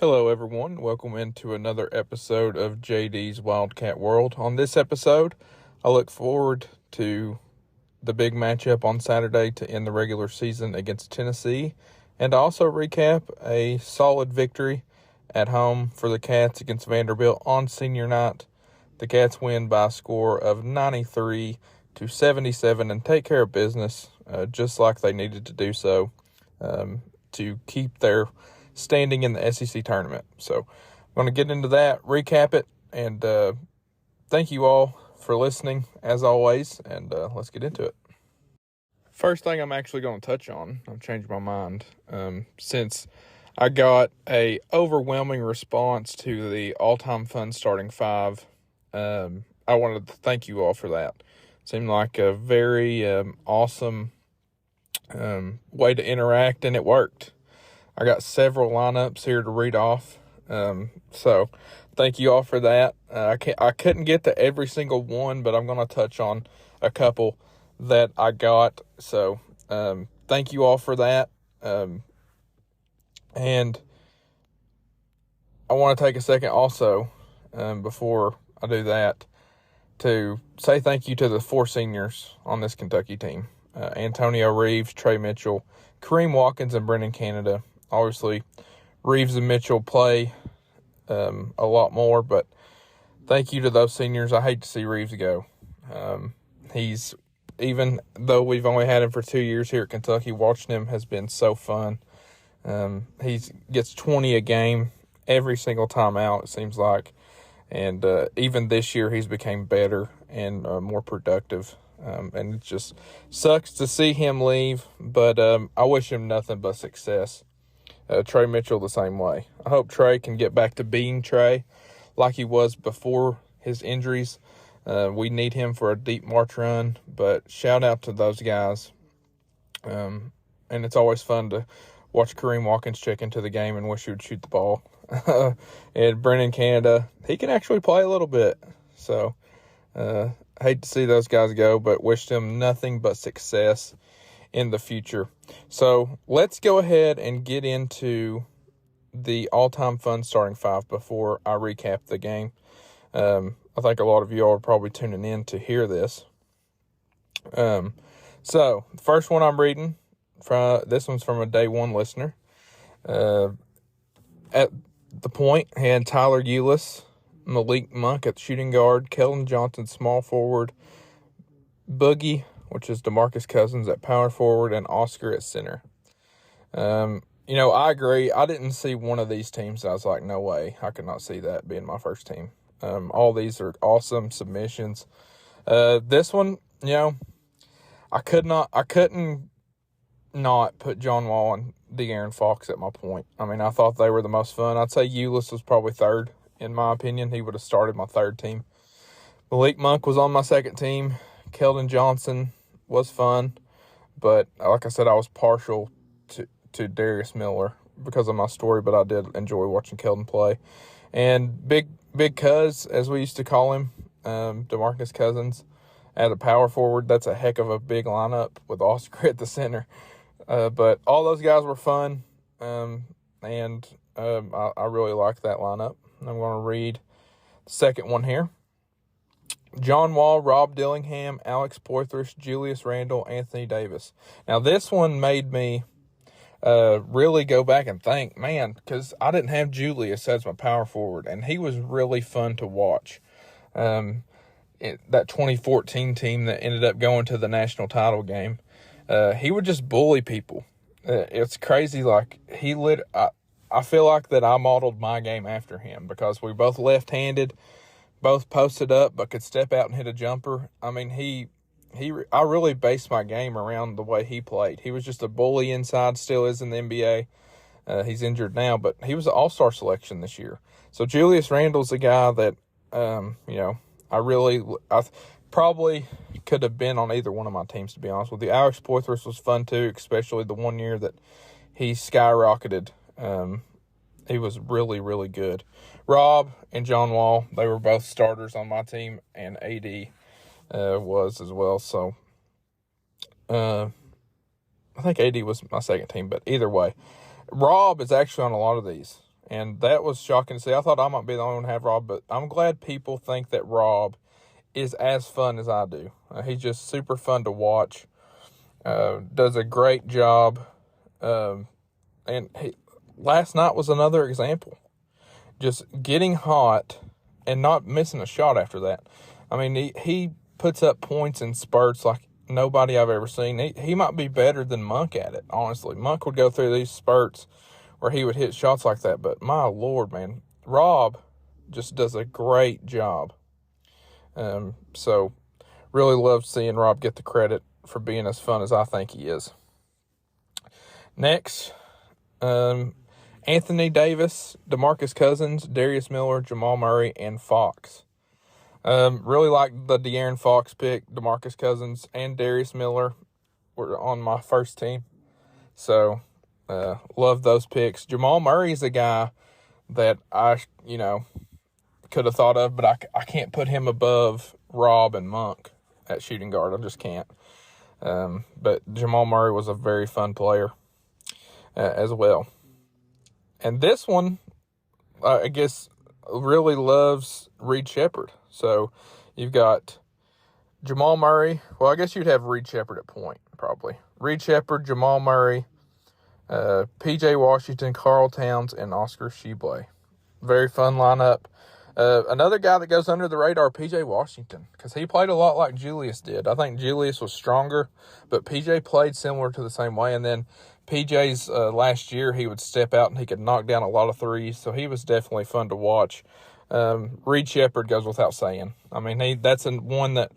Hello, everyone. Welcome into another episode of JD's Wildcat World. On this episode, I look forward to the big matchup on Saturday to end the regular season against Tennessee, and also recap a solid victory at home for the Cats against Vanderbilt on senior night. The Cats win by a score of 93-77 and take care of business just like they needed to do so to keep their standing in the SEC tournament. So I'm going to get into that, recap it, and thank you all for listening as always, and let's get into it. First thing I'm actually going to touch on, I've changed my mind, since I got a overwhelming response to the all-time fun starting five. I wanted to thank you all for that. It seemed like a very awesome way to interact, and it worked. I got several lineups here to read off, so thank you all for that. I couldn't get to every single one, but I'm going to touch on a couple that I got. So thank you all for that. And I want to take a second also before I do that to say thank you to the four seniors on this Kentucky team. Antonio Reeves, Trey Mitchell, Kareem Watkins, and Brendan Canada. Obviously, Reeves and Mitchell play a lot more, but thank you to those seniors. I hate to see Reeves go. He's, even though we've only had him for 2 years here at Kentucky, watching him has been so fun. He gets 20 a game every single time out, it seems like. And even this year, he's became better and more productive. And it just sucks to see him leave, but I wish him nothing but success. Trey Mitchell the same way. I hope Trey can get back to being Trey like he was before his injuries. We need him for a deep March run, but shout out to those guys. And it's always fun to watch Kareem Watkins check into the game and wish he would shoot the ball. And Brendan Canada, he can actually play a little bit. So hate to see those guys go, but wish them nothing but success in the future. So let's go ahead and get into the all-time fun starting five before I recap the game. I think a lot of you all are probably tuning in to hear this. So the first one I'm reading, this one's from a day one listener. At the point, he had Tyler Eulis, Malik Monk at shooting guard, Keldon Johnson small forward, Boogie, which is DeMarcus Cousins at power forward, and Oscar at center. I agree. I didn't see one of these teams. I was like, no way. I could not see that being my first team. All these are awesome submissions. This one, I couldn't not put John Wall and De'Aaron Fox at my point. I mean, I thought they were the most fun. I'd say Eulis was probably third, in my opinion. He would have started my third team. Malik Monk was on my second team. Keldon Johnson was fun, but like I said, I was partial to Darius Miller because of my story, but I did enjoy watching Keldon play. And Big Cuz, as we used to call him, DeMarcus Cousins at a power forward. That's a heck of a big lineup with Oscar at the center. But all those guys were fun, and I really liked that lineup. I'm going to read the second one here. John Wall, Rob Dillingham, Alex Poythress, Julius Randle, Anthony Davis. Now, this one made me really go back and think, man, because I didn't have Julius as my power forward, and he was really fun to watch. That 2014 team that ended up going to the national title game, he would just bully people. It's crazy. Like, I feel like that I modeled my game after him because we both left-handed, both posted up, but could step out and hit a jumper. I mean, I really based my game around the way he played. He was just a bully inside, still is in the NBA. He's injured now, but he was an all-star selection this year. So Julius Randle's a guy that, I probably could have been on either one of my teams, to be honest with you. Alex Poythress was fun too, especially the 1 year that he skyrocketed. He was really, really good. Rob and John Wall, they were both starters on my team, and AD was as well. So I think AD was my second team, but either way, Rob is actually on a lot of these. And that was shocking to see. I thought I might be the only one to have Rob, but I'm glad people think that Rob is as fun as I do. He's just super fun to watch. Does a great job. And last night was another example. Just getting hot and not missing a shot after that. I mean, he puts up points in spurts like nobody I've ever seen. He might be better than Monk at it, honestly. Monk would go through these spurts where he would hit shots like that. But my Lord, man, Rob just does a great job. So really love seeing Rob get the credit for being as fun as I think he is. Next, Anthony Davis, DeMarcus Cousins, Darius Miller, Jamal Murray, and Fox. Really like the De'Aaron Fox pick. DeMarcus Cousins and Darius Miller were on my first team. So, love those picks. Jamal Murray is a guy that I could have thought of, but I can't put him above Rob and Monk at shooting guard. I just can't. But Jamal Murray was a very fun player as well. And this one, I guess, really loves Reed Sheppard. So you've got Jamal Murray. Well, I guess you'd have Reed Sheppard at point, probably. Reed Sheppard, Jamal Murray, P.J. Washington, Karl Towns, and Oscar Tshiebwe. Very fun lineup. Another guy that goes under the radar, P.J. Washington, because he played a lot like Julius did. I think Julius was stronger, but P.J. played similar to the same way. And then P.J.'s last year, he would step out and he could knock down a lot of threes, so he was definitely fun to watch. Reed Sheppard goes without saying. I mean, that's one that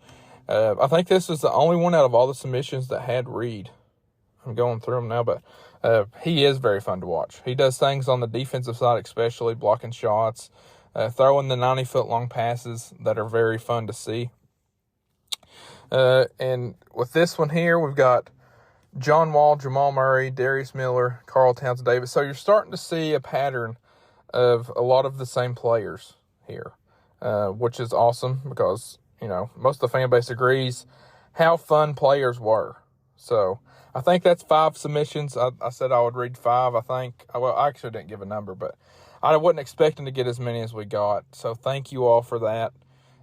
I think this is the only one out of all the submissions that had Reed. I'm going through them now, but he is very fun to watch. He does things on the defensive side, especially blocking shots, throwing the 90-foot long passes that are very fun to see. And with this one here, we've got John Wall, Jamal Murray, Darius Miller, Karl Towns Davis. So you're starting to see a pattern of a lot of the same players here, which is awesome because, most of the fan base agrees how fun players were. So I think that's 5 submissions. I said I would read 5, I think. Well, I actually didn't give a number, but I wasn't expecting to get as many as we got. So thank you all for that.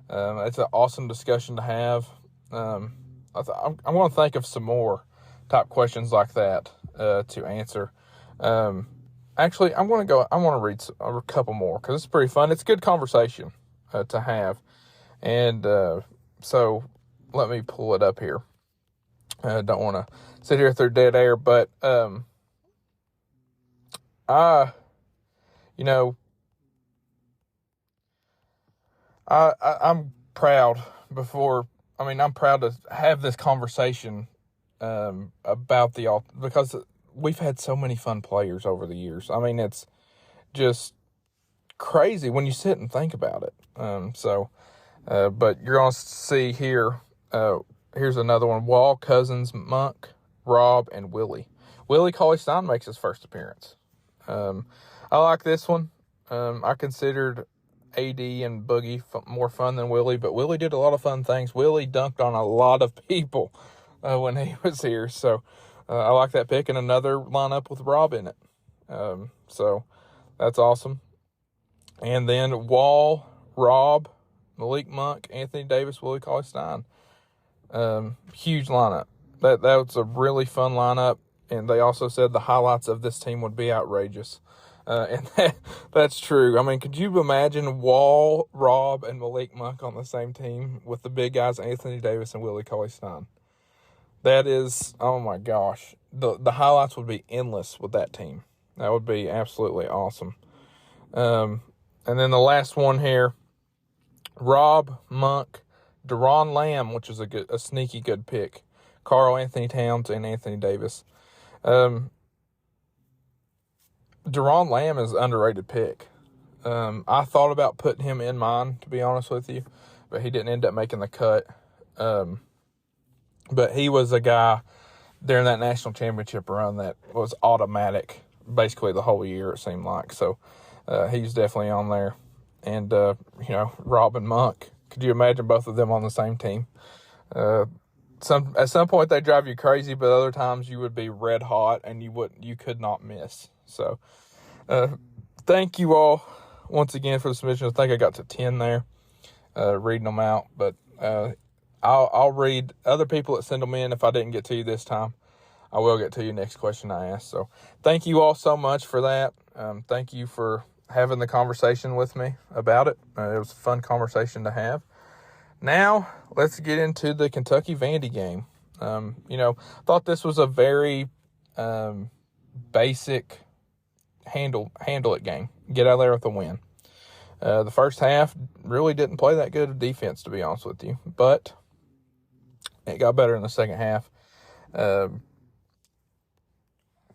It's an awesome discussion to have. I'm going to think of some more type questions like that to answer. Actually, I want to read a couple more because it's pretty fun. It's good conversation to have. And so let me pull it up here. I don't want to sit here through dead air, but I'm proud I'm proud to have this conversation about because we've had so many fun players over the years. I mean, it's just crazy when you sit and think about it. But you're going to see here, here's another one. Wall, Cousins, Monk, Rob, and Willie. Willie Cauley-Stein makes his first appearance. I like this one. I considered AD and Boogie more fun than Willie, but Willie did a lot of fun things. Willie dunked on a lot of people when he was here. So I like that pick, and another lineup with Rob in it. So that's awesome. And then Wall, Rob, Malik Monk, Anthony Davis, Willie Cauley-Stein. Huge lineup. That was a really fun lineup, and they also said the highlights of this team would be outrageous. And that's true. I mean, could you imagine Wall, Rob, and Malik Monk on the same team with the big guys, Anthony Davis and Willie Cauley-Stein? That is, oh my gosh. The highlights would be endless with that team. That would be absolutely awesome. And then the last one here, Rob, Monk, Deron Lamb, which is a sneaky good pick, Karl Anthony Towns, and Anthony Davis. Deron Lamb is an underrated pick. I thought about putting him in mine, to be honest with you, but he didn't end up making the cut. But he was a guy during that national championship run that was automatic basically the whole year, it seemed like. So he's definitely on there. And, Rob and Monk, could you imagine both of them on the same team? At some point they drive you crazy, but other times you would be red hot and you could not miss. So thank you all once again for the submissions. I think I got to 10 there, reading them out. But I'll read other people that send them in. If I didn't get to you this time, I will get to you next question I ask. So thank you all so much for that. Thank you for having the conversation with me about it. It was a fun conversation to have. Now let's get into the Kentucky Vandy game. Thought this was a very basic handle it game. Get out of there with a win. The first half really didn't play that good of defense, to be honest with you, but it got better in the second half.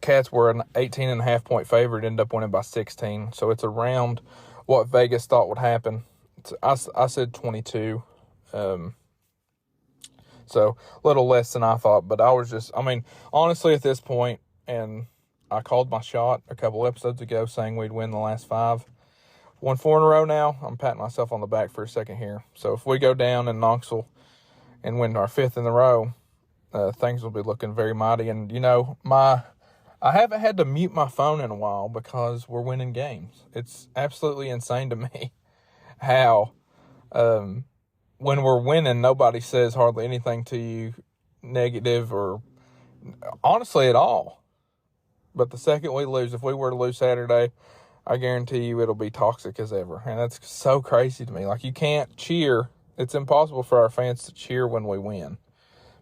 Cats were an 18.5-point favorite, ended up winning by 16, so it's around what Vegas thought would happen. I said 22, so a little less than I thought, but honestly at this point, and I called my shot a couple episodes ago saying we'd win the last 5. Won 4 in a row now. I'm patting myself on the back for a second here. So if we go down in Knoxville and win our 5th in a row, things will be looking very mighty. And, I haven't had to mute my phone in a while because we're winning games. It's absolutely insane to me how when we're winning, nobody says hardly anything to you negative or honestly at all. But the second we lose, if we were to lose Saturday, I guarantee you it'll be toxic as ever. And that's so crazy to me. Like, you can't cheer. It's impossible for our fans to cheer when we win.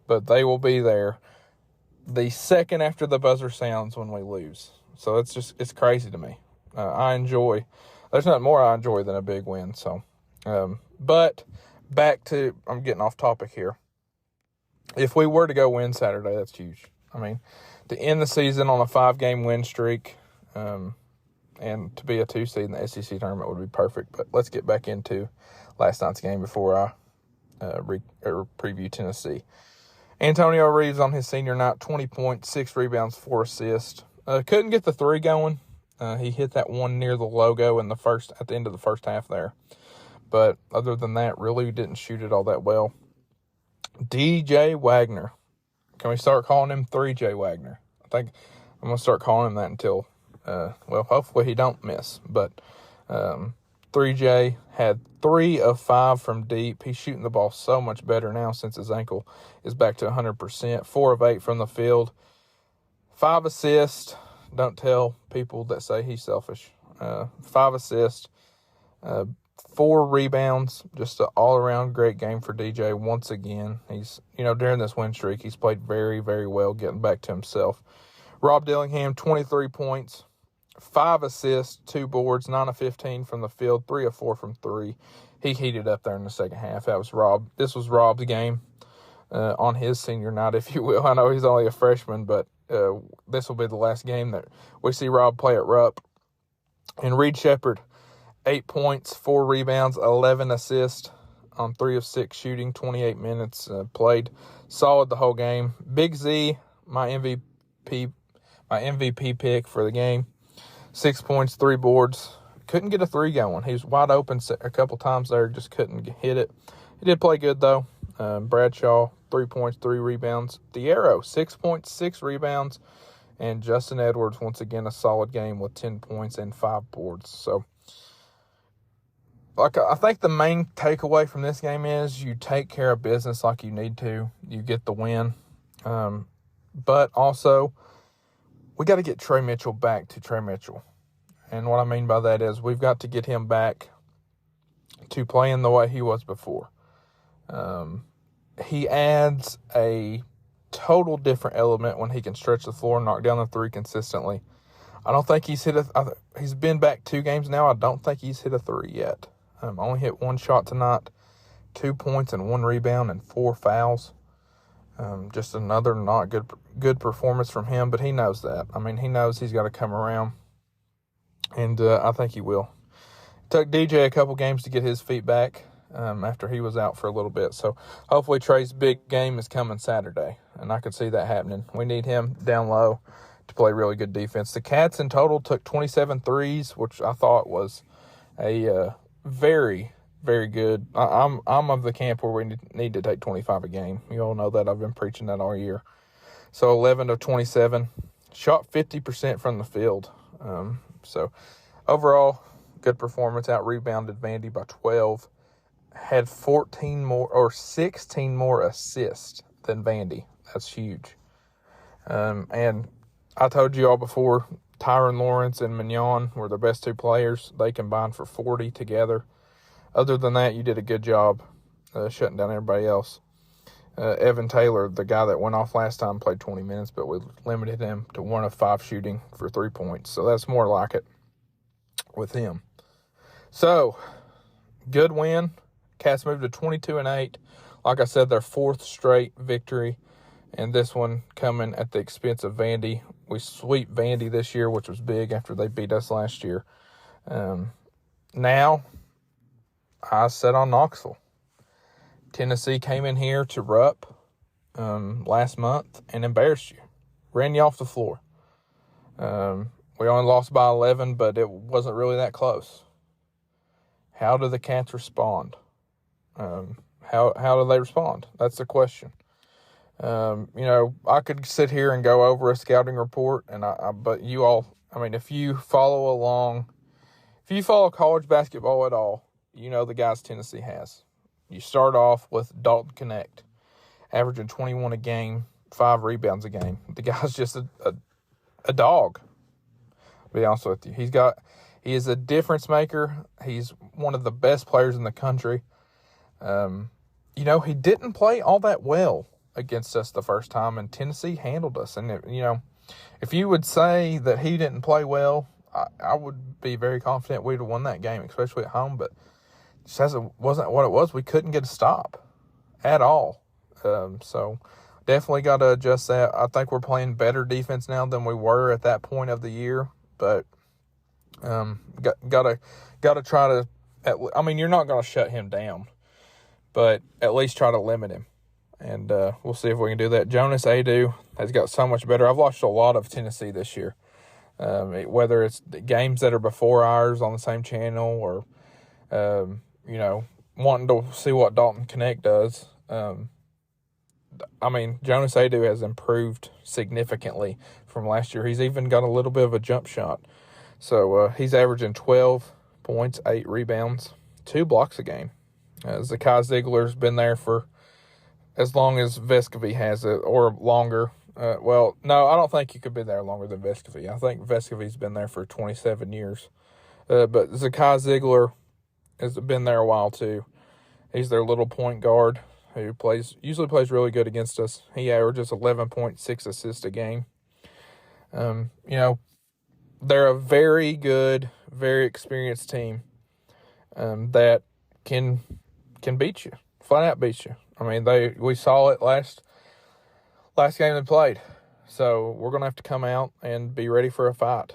But they will be there the second after the buzzer sounds when we lose. So it's crazy to me. There's nothing more I enjoy than a big win. So, but back to, I'm getting off topic here. If we were to go win Saturday, that's huge. To end the season on a 5-game win streak, and to be a 2 seed in the SEC tournament would be perfect. But let's get back into last night's game before I preview Tennessee. Antonio Reeves on his senior night, 20 points, 6 rebounds, 4 assists. Couldn't get the 3 going. He hit that one near the logo at the end of the first half there. But other than that, really didn't shoot it all that well. DJ Wagner. Can we start calling him 3J Wagner? I think I'm going to start calling him that until, hopefully he don't miss. But 3J had 3 of 5 from deep. He's shooting the ball so much better now since his ankle is back to 100%. 4 of 8 from the field. 5 assists. Don't tell people that say he's selfish. 5 assists. 4 rebounds. Just an all-around great game for DJ once again. He's, during this win streak, he's played very, very well, getting back to himself. Rob Dillingham, 23 points. 5 assists, 2 boards, 9 of 15 from the field, 3 of 4 from 3. He heated up there in the second half. This was Rob's game on his senior night, if you will. I know he's only a freshman, but this will be the last game that we see Rob play at Rupp. And Reed Shepherd, 8 points, 4 rebounds, 11 assists on 3 of 6 shooting, 28 minutes played. Solid the whole game. Big Z, my MVP pick for the game. 6 points, 3 boards. Couldn't get a 3 going. He was wide open a couple times there, just couldn't hit it. He did play good, though. Bradshaw, 3 points, 3 rebounds. Diarra, 6 points, 6 rebounds. And Justin Edwards, once again, a solid game with 10 points and 5 boards. So, I think the main takeaway from this game is you take care of business like you need to. You get the win. But also, we got to get Trey Mitchell back to Trey Mitchell. And what I mean by that is we've got to get him back to playing the way he was before. He adds a total different element when he can stretch the floor and knock down the 3 consistently. I don't think he's he's been back 2 games now. I don't think he's hit a 3 yet. Only hit 1 shot tonight, 2 points and 1 rebound and 4 fouls. Just another not good performance from him, but he knows that. He knows he's got to come around, and I think he will. It took DJ a couple games to get his feet back after he was out for a little bit. So hopefully Trey's big game is coming Saturday, and I could see that happening. We need him down low to play really good defense. The Cats in total took 27 threes, which I thought was a very, very good. I'm of the camp where we need to take 25 a game. You all know that. I've been preaching that all year. So 11 of 27. Shot 50% from the field. So overall, good performance. Out-rebounded Vandy by 12. Had 16 more assists than Vandy. That's huge. And I told you all before, Tyron Lawrence and Mignon were the best two players. They combined for 40 together. Other than that, you did a good job shutting down everybody else. Evan Taylor, the guy that went off last time, played 20 minutes, but we limited him to 1 of 5 shooting for 3 points. So that's more like it with him. So, good win. Cats moved to 22-8. Like I said, their 4th straight victory, and this one coming at the expense of Vandy. We sweep Vandy this year, which was big after they beat us last year. Now, I set on Knoxville. Tennessee came in here to Rupp last month and embarrassed you. Ran you off the floor. We only lost by 11, but it wasn't really that close. How do the Cats respond? How do they respond? That's the question. I could sit here and go over a scouting report, but you all, if you follow along, if you follow college basketball at all, you know the guys Tennessee has. You start off with Dalton Knecht, averaging 21 a game, 5 rebounds a game. The guy's just a dog, to be honest with you. He is a difference maker. He's one of the best players in the country. He didn't play all that well against us the first time, and Tennessee handled us. And, if you would say that he didn't play well, I would be very confident we'd have won that game, especially at home, but just as it wasn't what it was, we couldn't get a stop at all. So definitely got to adjust that. I think we're playing better defense now than we were at that point of the year, but got to try to. You're not going to shut him down, but at least try to limit him, and we'll see if we can do that. Jonas Aidoo has got so much better. I've watched a lot of Tennessee this year, whether it's the games that are before ours on the same channel or wanting to see what Dalton Knecht does. Jonas Aidoo has improved significantly from last year. He's even got a little bit of a jump shot. So he's averaging 12 points, 8 rebounds, 2 blocks a game. Zakai Ziegler's been there for as long as Vescovi has it, or longer. No, I don't think you could be there longer than Vescovi. I think Vescovi's been there for 27 years. But Zakai Ziegler has been there a while too. He's their little point guard who usually plays really good against us. He averages 11.6 assists a game. They're a very good, very experienced team that can beat you, flat out beat you. We saw it last game they played. So we're going to have to come out and be ready for a fight.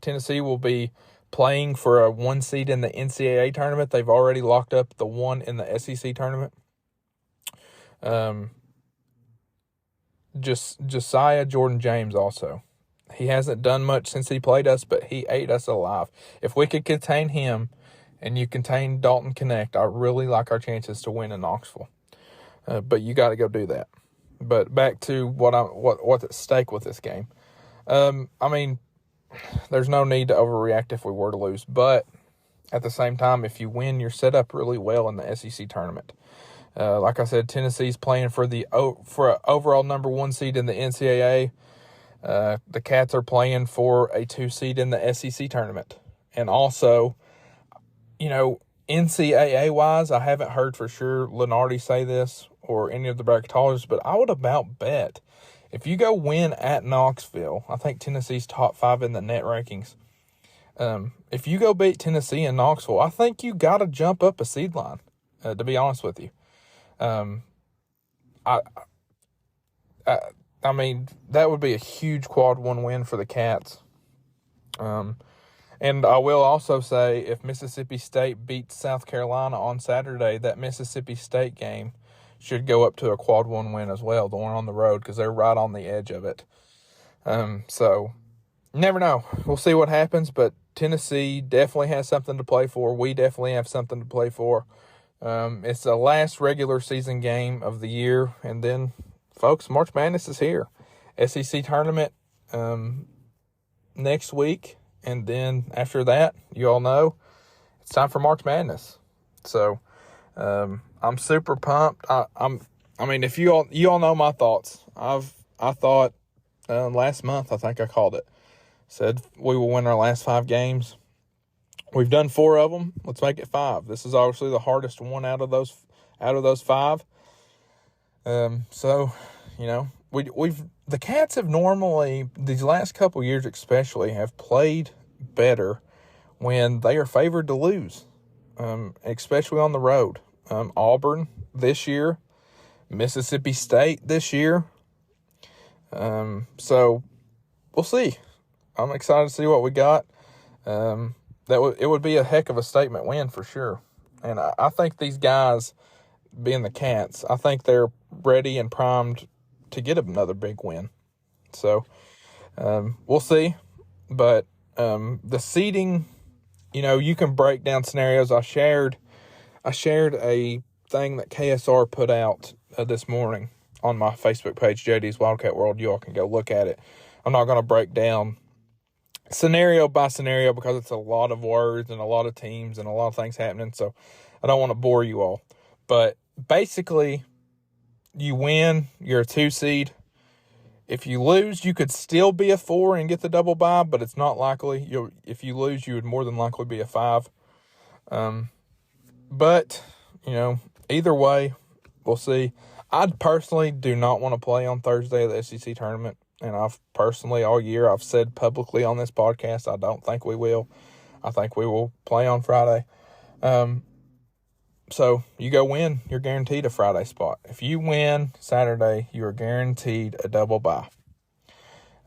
Tennessee will be playing for a 1 seed in the NCAA tournament. They've already locked up the 1 in the SEC tournament. Josiah Jordan James also. He hasn't done much since he played us, but he ate us alive. If we could contain him and you contain Dalton Knecht, I really like our chances to win in Knoxville. But you got to go do that. But back to what's at stake with this game. There's no need to overreact if we were to lose, but at the same time, if you win, you're set up really well in the SEC tournament. Like I said, Tennessee's playing for an overall number 1 seed in the NCAA. The Cats are playing for a 2 seed in the SEC tournament. And also, NCAA-wise, I haven't heard for sure Lenardi say this or any of the bracketologists, but I would about bet if you go win at Knoxville, I think Tennessee's top 5 in the net rankings. If you go beat Tennessee in Knoxville, I think you got to jump up a seed line, to be honest with you. That would be a huge quad 1 win for the Cats. And I will also say if Mississippi State beats South Carolina on Saturday, that Mississippi State game should go up to a quad 1 win as well, the one on the road, because they're right on the edge of it. So, never know. We'll see what happens, but Tennessee definitely has something to play for. We definitely have something to play for. It's the last regular season game of the year, and then, folks, March Madness is here. SEC tournament next week, And then after that, you all know, it's time for March Madness. So I'm super pumped. I mean, if you all know my thoughts. I thought last month, I think I called it. Said we will win our last 5 games. We've done 4 of them. Let's make it 5. This is obviously the hardest one out of those 5. So, the Cats have normally, these last couple years especially, have played better when they are favored to lose, especially on the road. Auburn this year, Mississippi State this year. So we'll see. I'm excited to see what we got. It would be a heck of a statement win for sure. And I think these guys, being the Cats, I think they're ready and primed to get another big win. So we'll see. But the seeding, you can break down scenarios. I shared a thing that KSR put out this morning on my Facebook page, JD's Wildcat World. You all can go look at it. I'm not going to break down scenario by scenario because it's a lot of words and a lot of teams and a lot of things happening. So I don't want to bore you all. But basically, you win, you're a 2 seed. If you lose, you could still be a 4 and get the double bye, but it's not likely. If you lose, you would more than likely be a 5. But, either way, we'll see. I personally do not want to play on Thursday of the SEC tournament. And I've personally, all year, I've said publicly on this podcast, I don't think we will. I think we will play on Friday. So you go win, you're guaranteed a Friday spot. If you win Saturday, you are guaranteed a double bye.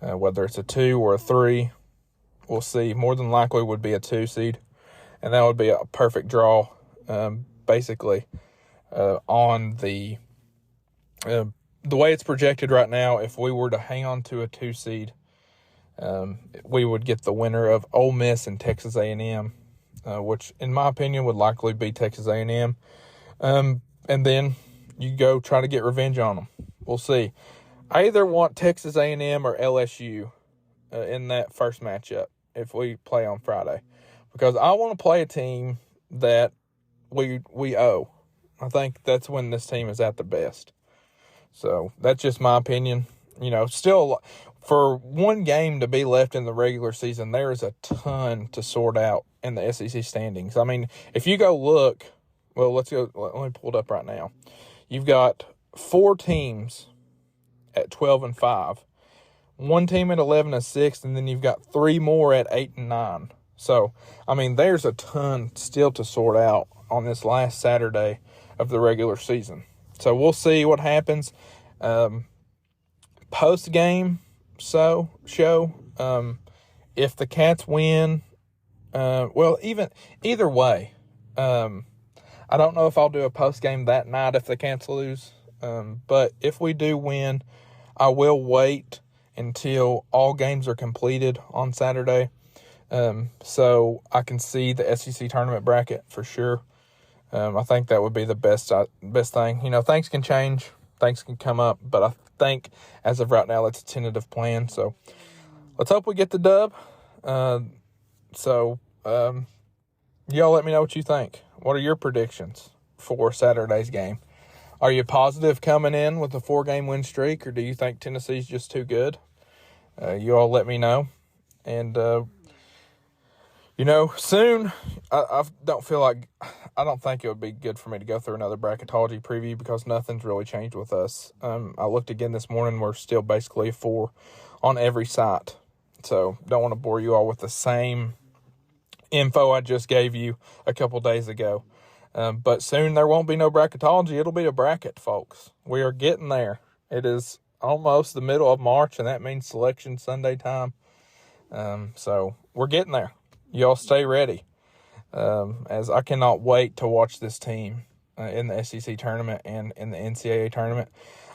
Whether it's a 2 or a 3, we'll see. More than likely would be a 2 seed. And that would be a perfect draw, basically, on the way it's projected right now. If we were to hang on to a 2 seed, we would get the winner of Ole Miss and Texas A&M, which in my opinion would likely be Texas A&M. And then you go try to get revenge on them. We'll see. I either want Texas A&M or LSU in that first matchup if we play on Friday, because I want to play a team that we owe. I think that's when this team is at their best. So that's just my opinion. Still, for one game to be left in the regular season, there is a ton to sort out in the SEC standings. I mean, if you go look, well, let me pull it up right now. You've got 4 teams at 12-5, 1 team at 11-6, and then you've got 3 more at 8-9. So, I mean, there's a ton still to sort out on this last Saturday of the regular season. So we'll see what happens. Post-game show, if the Cats win, either way, I don't know if I'll do a post-game that night if the Cats lose. But if we do win, I will wait until all games are completed on Saturday, so I can see the SEC tournament bracket for sure. I think that would be the best thing. Things can change, things can come up, but I think as of right now, it's a tentative plan. So let's hope we get the dub. Y'all let me know what you think. What are your predictions for Saturday's game? Are you positive coming in with a 4-game win streak, or do you think Tennessee's just too good? You all let me know. And, soon, I don't think it would be good for me to go through another bracketology preview because nothing's really changed with us. I looked again this morning. We're still basically 4 on every site. So don't want to bore you all with the same info I just gave you a couple days ago. But soon there won't be no bracketology. It'll be a bracket, folks. We are getting there. It is almost the middle of March, and that means Selection Sunday time. So we're getting there. Y'all stay ready, as I cannot wait to watch this team in the SEC tournament and in the NCAA tournament.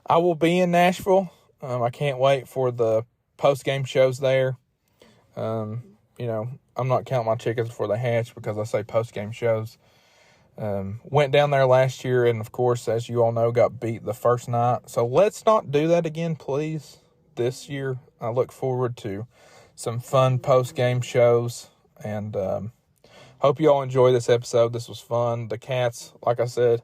I will be in Nashville. I can't wait for the post-game shows there. I'm not counting my chickens before they hatch because I say post-game shows. Went down there last year and, of course, as you all know, got beat the first night. So let's not do that again, please, this year. I look forward to some fun post-game shows. And hope you all enjoy this episode. This was fun. The Cats, like I said,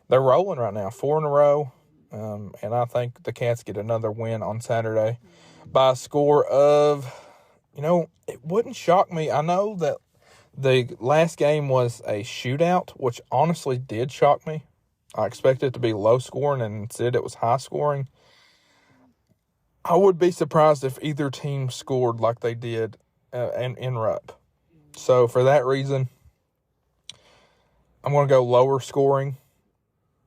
they're rolling right now, 4 in a row. And I think the Cats get another win on Saturday by a score of, it wouldn't shock me. I know that the last game was a shootout, which honestly did shock me. I expected it to be low scoring, and instead it was high scoring. I would be surprised if either team scored like they did in Rupp. So for that reason, I'm going to go lower scoring.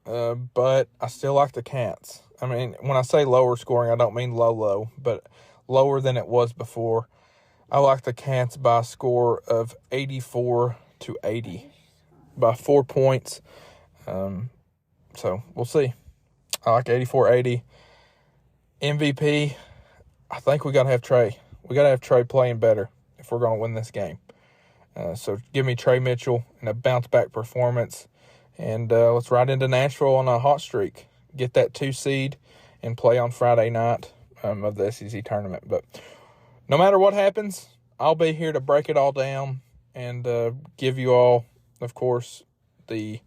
But I still like the Cats. I mean, when I say lower scoring, I don't mean low, but lower than it was before. I like the Cats by a score of 84-80, by 4 points. So we'll see. I like 84-80. MVP, I think we got to have Trey. We got to have Trey playing better if we're going to win this game. So give me Trey Mitchell in a bounce-back performance. And let's ride into Nashville on a hot streak. Get that 2 seed and play on Friday night of the SEC tournament. But no matter what happens, I'll be here to break it all down and give you all, of course, the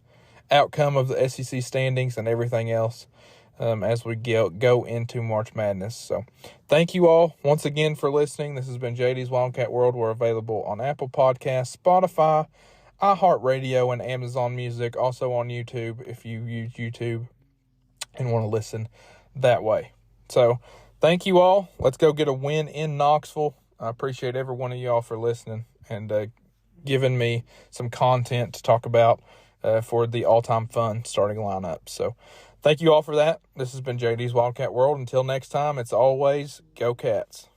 outcome of the SEC standings and everything else as we go into March Madness. So thank you all once again for listening. This has been JD's Wildcat World. We're available on Apple Podcasts, Spotify, iHeartRadio, and Amazon Music. Also on YouTube if you use YouTube and want to listen that way. So thank you all. Let's go get a win in Knoxville. I appreciate every one of y'all for listening and giving me some content to talk about for the all-time fun starting lineup. So thank you all for that. This has been JD's Wildcat World. Until next time, it's always Go Cats.